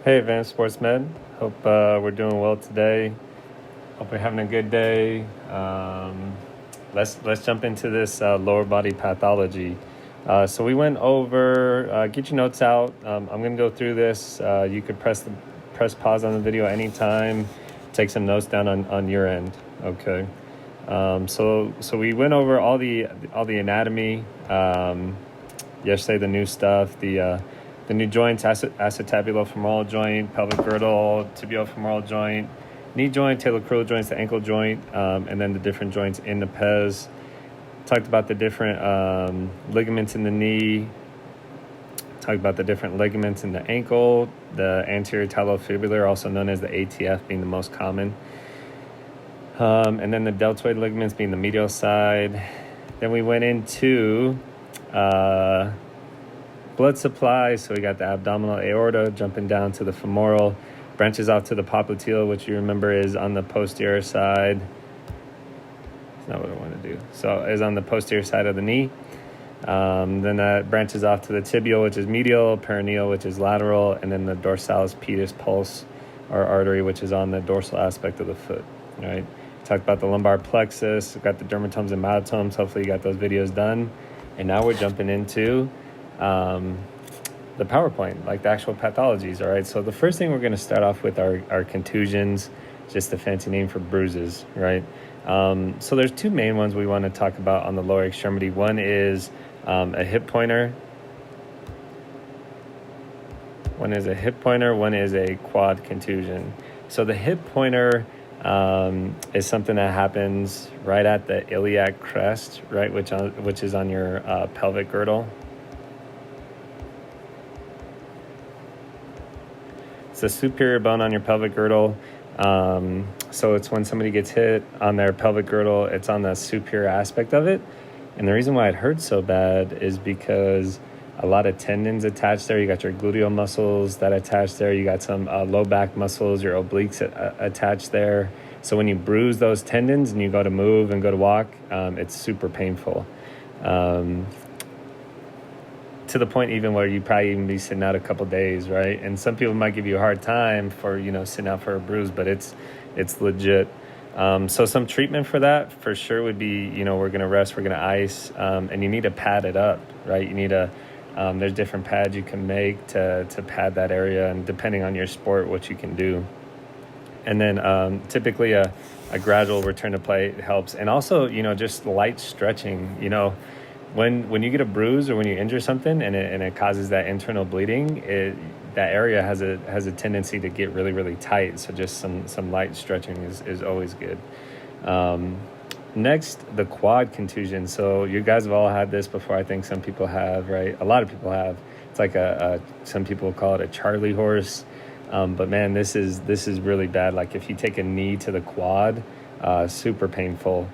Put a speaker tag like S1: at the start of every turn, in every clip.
S1: Hey, Advanced Sports Med. Hope we're doing well today. Hope we're having a good day. Let's jump into this lower body pathology. So we went over. Get your notes out. I'm going to go through this. You could press pause on the video anytime. Take some notes down on your end. Okay. So we went over all the anatomy. Yesterday, the new stuff. The new joints, acetabulo-femoral joint, pelvic girdle, tibial-femoral joint, knee joint, talocrural joints, the ankle joint, and then the different joints in the pes. Talked about the different ligaments in the knee. Talked about the different ligaments in the ankle, the anterior talofibular, also known as the ATF, being the most common. And then the deltoid ligaments being the medial side. Then we went into blood supply, so we got the abdominal aorta jumping down to the femoral, branches off to the popliteal, which you remember is on the posterior side. That's not what I want to do. So is on the posterior side of the knee. Then that branches off to the tibial, which is medial, perineal, which is lateral, and then the dorsalis pedis pulse or artery, which is on the dorsal aspect of the foot. Right. Talked about the lumbar plexus. We've got the dermatomes and myotomes. Hopefully you got those videos done. And now we're jumping into the PowerPoint, like the actual pathologies. All right. So the first thing we're going to start off with are contusions, just a fancy name for bruises, right? So there's two main ones we want to talk about on the lower extremity. One is a hip pointer. One is a quad contusion. So the hip pointer is something that happens right at the iliac crest, right, which is on your pelvic girdle. It's the superior bone on your pelvic girdle. So it's when somebody gets hit on their pelvic girdle, it's on the superior aspect of it. And the reason why it hurts so bad is because a lot of tendons attached there. You got your gluteal muscles that attach there. You got some low back muscles, your obliques attached there. So when you bruise those tendons and you go to move and go to walk, it's super painful. To the point even where you probably even be sitting out a couple days, right? And some people might give you a hard time for, sitting out for a bruise, but it's legit. So some treatment for that for sure would be, we're going to rest, we're going to ice, and you need to pad it up, right? You need there's different pads you can make to pad that area, and depending on your sport, what you can do. And then typically a gradual return to play helps. And also, just light stretching, when you get a bruise or when you injure something and it causes that internal bleeding, that area has a tendency to get really, really tight. So just some light stretching is always good. Next, the quad contusion. So you guys have all had this before. I think some people have, right? A lot of people have. It's like some people call it a Charlie horse. But man, this is really bad. Like if you take a knee to the quad, super painful.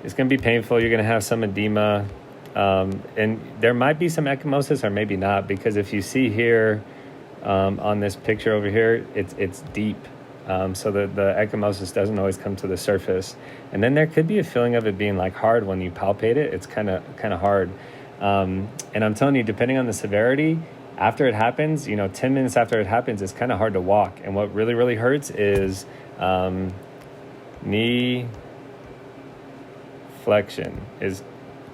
S1: It's going to be painful. You're going to have some edema. And there might be some ecchymosis or maybe not, because if you see here on this picture over here, it's deep. So the ecchymosis doesn't always come to the surface. And then there could be a feeling of it being like hard when you palpate it. It's kind of hard. And I'm telling you, depending on the severity, after it happens, 10 minutes after it happens, it's kind of hard to walk. And what really, really hurts is knee flexion is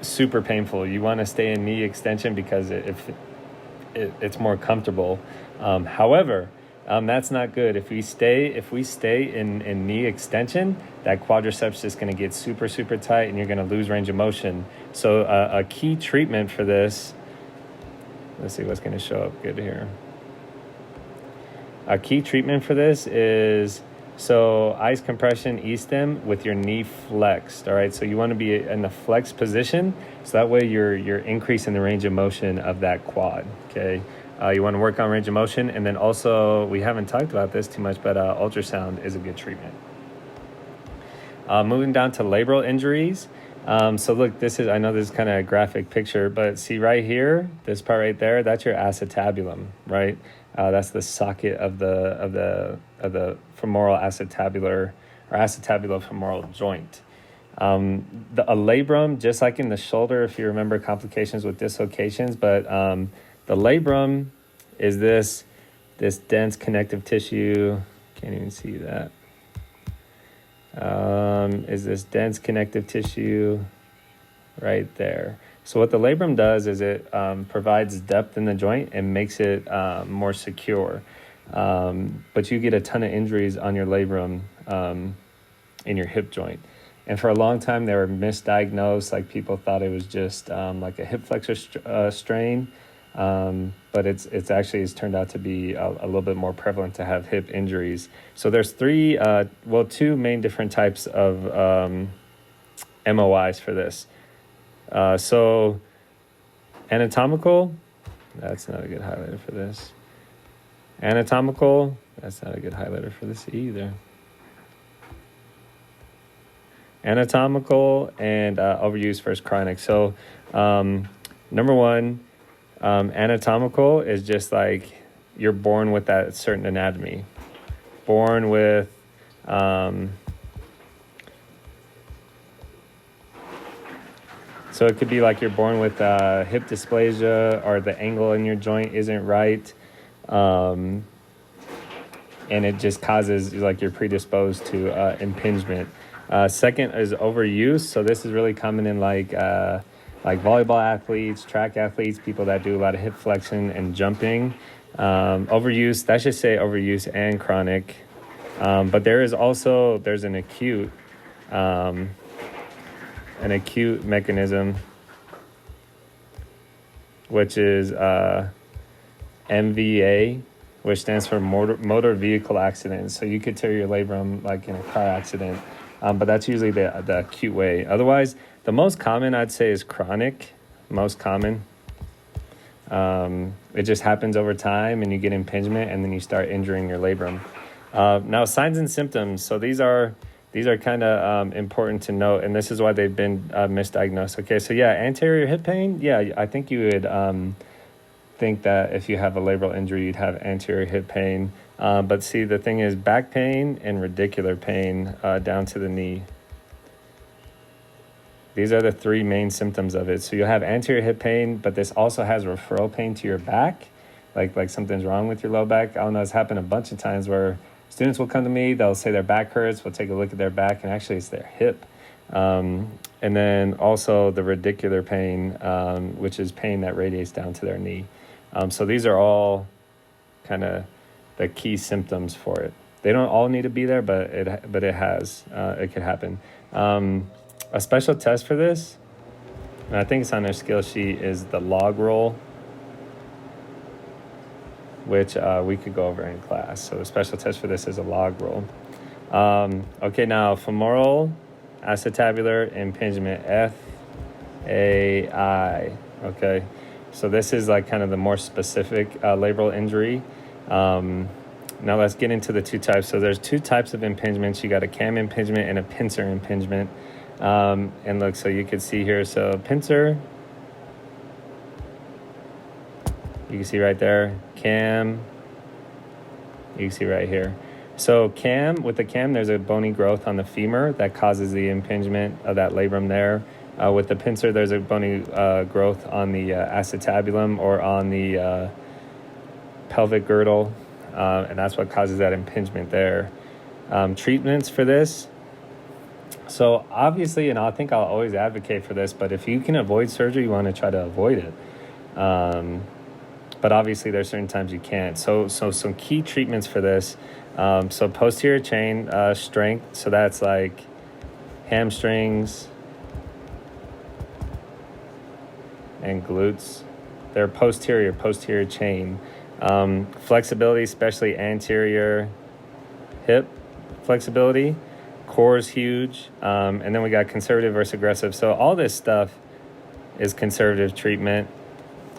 S1: super painful. You want to stay in knee extension because it's more comfortable. However, that's not good. If we stay in knee extension, that quadriceps is going to get super, super tight and you're going to lose range of motion. So a key treatment for this, let's see what's going to show up good here. A key treatment for this is ice compression, E-stim with your knee flexed. All right. So you want to be in the flex position. So that way you're increasing the range of motion of that quad. Okay. You want to work on range of motion. And then also, we haven't talked about this too much, but ultrasound is a good treatment. Moving down to labral injuries. So look, I know this is kind of a graphic picture, but see right here, this part right there, that's your acetabulum, right? That's the socket of the femoral acetabular or acetabulo-femoral joint. A labrum, just like in the shoulder, if you remember complications with dislocations, but The labrum is this dense connective tissue. Can't even see that. Is this dense connective tissue right there. So what the labrum does is it provides depth in the joint and makes it more secure. But you get a ton of injuries on your labrum in your hip joint. And for a long time, they were misdiagnosed. Like people thought it was just like a hip flexor strain. But it's actually has turned out to be a little bit more prevalent to have hip injuries. So there's two main different types of MOIs for this. So anatomical, that's not a good highlighter for this. Anatomical, that's not a good highlighter for this either. Anatomical and overuse versus chronic. So number one, anatomical is just like you're born with that certain anatomy. Born with so it could be like you're born with hip dysplasia, or the angle in your joint isn't right, and it just causes, like, you're predisposed to impingement. Second is overuse. So this is really common in like volleyball athletes, track athletes, people that do a lot of hip flexion and jumping. Overuse, that should say overuse and chronic. But there's an acute mechanism, which is MVA, which stands for motor vehicle accident. So you could tear your labrum like in a car accident, but that's usually the acute way. Otherwise, the most common I'd say is chronic. Most common. It just happens over time, and you get impingement, and then you start injuring your labrum. Now, signs and symptoms. So these are kind of important to note, and this is why they've been misdiagnosed. Okay, so yeah, anterior hip pain. Yeah, I think you would think that if you have a labral injury, you'd have anterior hip pain. But see, the thing is back pain and radicular pain down to the knee. These are the three main symptoms of it. So you'll have anterior hip pain, but this also has referral pain to your back, like something's wrong with your low back. I don't know, it's happened a bunch of times where students will come to me, they'll say their back hurts, we'll take a look at their back, and actually it's their hip. And then also the radicular pain, which is pain that radiates down to their knee. So these are all kind of the key symptoms for it. They don't all need to be there, but it could happen. A special test for this, and I think it's on their skill sheet, is the log roll, which we could go over in class. So a special test for this is a log roll. Okay, now femoral acetabular impingement, FAI. Okay, so this is like kind of the more specific labral injury. Now let's get into the two types. So there's two types of impingements. You got a cam impingement and a pincer impingement. And look, so you can see here, so pincer, you can see right there, cam, you can see right here. So with the cam, there's a bony growth on the femur that causes the impingement of that labrum there. With the pincer, there's a bony growth on the acetabulum or on the pelvic girdle, and that's what causes that impingement there. Treatments for this. So obviously, and I think I'll always advocate for this, but if you can avoid surgery, you want to try to avoid it. But obviously, there's certain times you can't. So some key treatments for this. So posterior chain strength. So that's like hamstrings and glutes. They're posterior chain. Flexibility, especially anterior hip flexibility. Core is huge. And then we got conservative versus aggressive. So all this stuff is conservative treatment.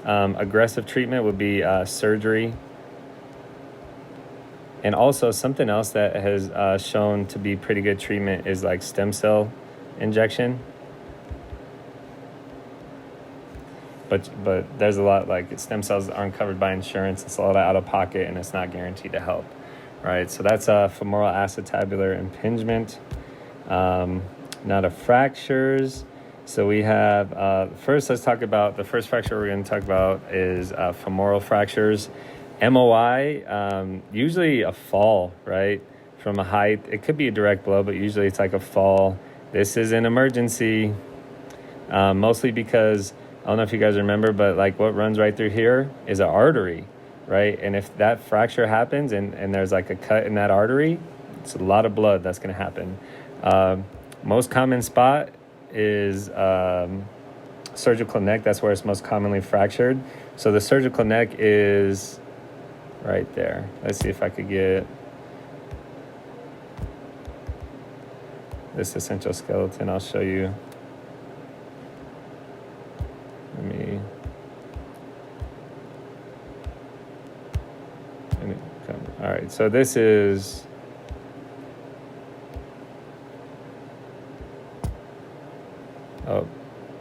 S1: Aggressive treatment would be surgery. And also something else that has shown to be pretty good treatment is like stem cell injection. But there's a lot, like stem cells aren't covered by insurance. It's a lot of out of pocket, and it's not guaranteed to help. Right, so that's a femoral acetabular impingement. Now the fractures. So we have, first, let's talk about the first fracture we're going to talk about is femoral fractures. MOI, usually a fall, right? From a height. It could be a direct blow, but usually it's like a fall. This is an emergency, mostly because, I don't know if you guys remember, but like what runs right through here is an artery, right? And if that fracture happens and there's like a cut in that artery, it's a lot of blood that's going to happen. Most common spot is surgical neck. That's where it's most commonly fractured. So the surgical neck is right there. Let's see if I could get this essential skeleton. I'll show you. All right, so this is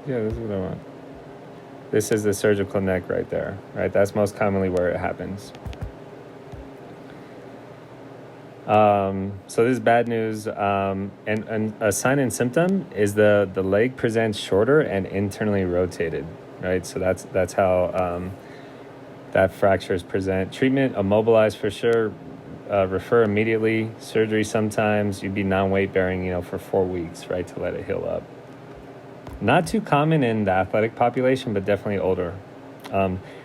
S1: this is what I want. This is the surgical neck right there, right? That's most commonly where it happens. So this is bad news. And a sign and symptom is the leg presents shorter and internally rotated, right? So that's how that fractures present. Treatment, immobilize for sure. Refer immediately. Surgery sometimes. You'd be non-weight bearing, for 4 weeks, right, to let it heal up. Not too common in the athletic population, but definitely older.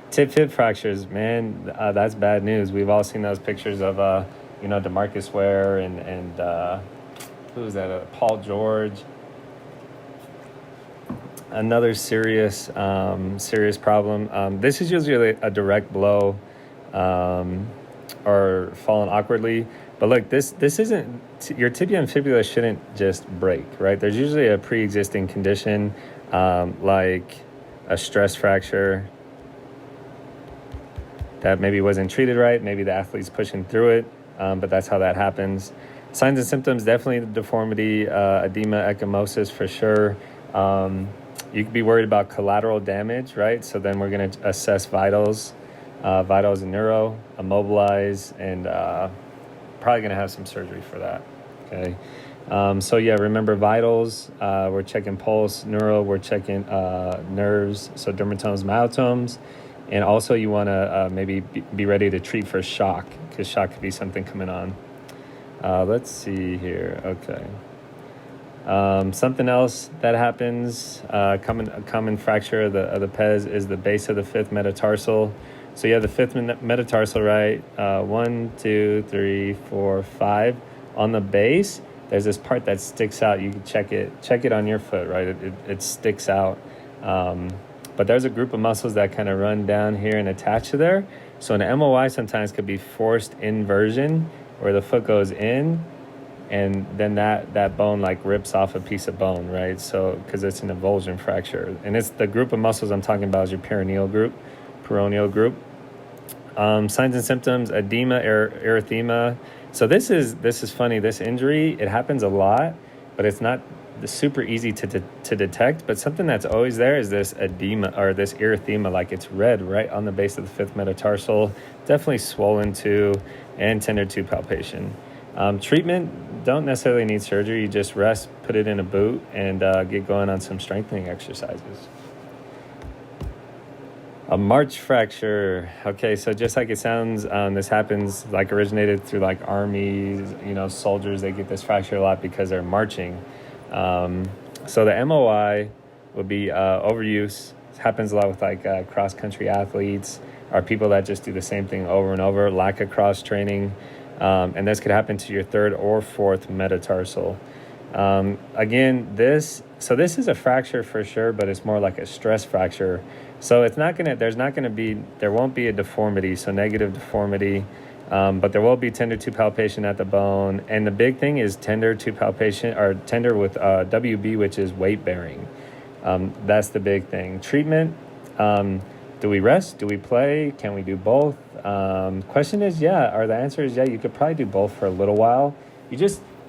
S1: Tip-fib fractures, man, that's bad news. We've all seen those pictures of, DeMarcus Ware and who was that? Paul George. Another serious problem. This is usually a direct blow or falling awkwardly. But look, this isn't, your tibia and fibula shouldn't just break, right? There's usually a pre-existing condition like a stress fracture that maybe wasn't treated right. Maybe the athlete's pushing through it, but that's how that happens. Signs and symptoms, definitely the deformity, edema, ecchymosis for sure. You could be worried about collateral damage, right? So then we're going to assess vitals and neuro, immobilize, and probably going to have some surgery for that, okay? So yeah, remember vitals, we're checking pulse, neuro, we're checking nerves, so dermatomes, myotomes, and also you want to maybe be ready to treat for shock, because shock could be something coming on. Let's see here, okay. Something else that happens, common fracture of the pes is the base of the fifth metatarsal. So you have the fifth metatarsal, right? 1, 2, 3, 4, 5. On the base, there's this part that sticks out. You can check it on your foot, right? It sticks out. But there's a group of muscles that kind of run down here and attach to there. So an MOI sometimes could be forced inversion, where the foot goes in, and then that bone like rips off a piece of bone, right? So because it's an avulsion fracture, and it's the group of muscles I'm talking about is your peroneal group. Signs and symptoms: edema, erythema. So this is funny. This injury, it happens a lot, but it's not super easy to detect. But something that's always there is this edema or this erythema, like it's red right on the base of the fifth metatarsal, definitely swollen too, and tender tube palpation. Treatment, don't necessarily need surgery. You just rest, put it in a boot, and get going on some strengthening exercises. A March fracture. Okay, so just like it sounds, this happens, like originated through like armies, soldiers, they get this fracture a lot because they're marching. So the MOI would be overuse. It happens a lot with like cross-country athletes or people that just do the same thing over and over, lack of cross-training. And this could happen to your third or fourth metatarsal. Again, this is a fracture for sure, but it's more like a stress fracture. So there won't be a deformity, so negative deformity, but there will be tender tube palpation at the bone. And the big thing is tender tube palpation, or tender with WB, which is weight bearing. That's the big thing. Treatment, do we rest? Do we play? Can we do both? Question is, the answer is you could probably do both for a little while.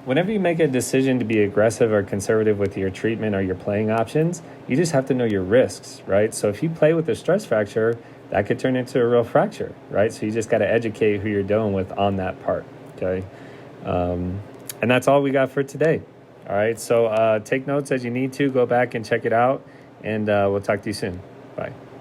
S1: Whenever you make a decision to be aggressive or conservative with your treatment or your playing options, you just have to know your risks, right? So if you play with a stress fracture, that could turn into a real fracture, right? So you just got to educate who you're dealing with on that part, okay? And that's all we got for today. All right, so take notes as you need to. Go back and check it out, and we'll talk to you soon. Bye.